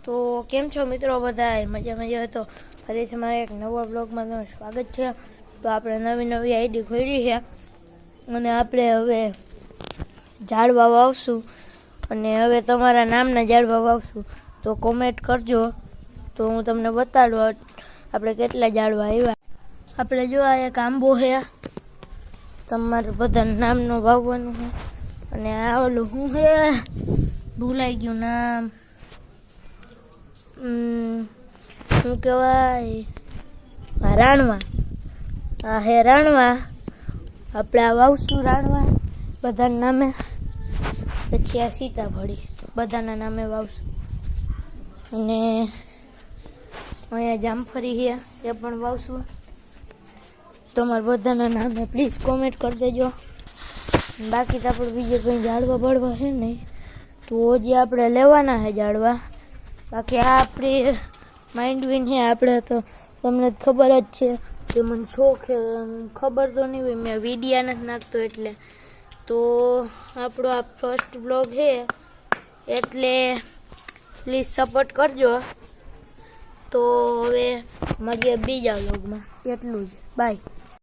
તો કેમ છો મિત્રો બધા મજામાં જ હતો ફરીથી મારા એક નવા બ્લોગમાં તમારું સ્વાગત છે। તો આપણે નવી આઈડી ખોલી છે અને આપણે હવે ઝાડવા વાવશું અને હવે તમારા નામના ઝાડવા વાવશું। તો કોમેન્ટ કરજો તો હું તમને બતાડું આપણે કેટલા ઝાડવા આવ્યા। આપણે જો આ એક આંબો છે તમારે બધા નામનું વાવવાનું છે અને આ ઓલું શું છે ભૂલાઈ ગયું નામ શું કહેવાય રાણવા આ હે રાણવા આપણે આ વાવશું રાણવા બધાના નામે। પછી આ સીતાફળી બધાના નામે વાવશું અને અહીંયા જામફળી છે એ પણ વાવશું। તમારે બધાના નામે પ્લીઝ કોમેન્ટ કરી દેજો। બાકી તો આપણે બીજે કંઈ ઝાડવા બળવા છે નહીં તો જે આપણે લેવાના છે ઝાડવા। બાકી આ આપણી માઇન્ડ વિન છે આપણે તો તમને ખબર જ છે કે મને શોખ છે ખબર તો નહીં હોય મેં વિડીયા નથી નાખતો એટલે। તો આપણો આ ફર્સ્ટ બ્લોગ છે એટલે પ્લીઝ સપોર્ટ કરજો। તો હવે મળીએ બીજા બ્લોગમાં એટલું જ બાય।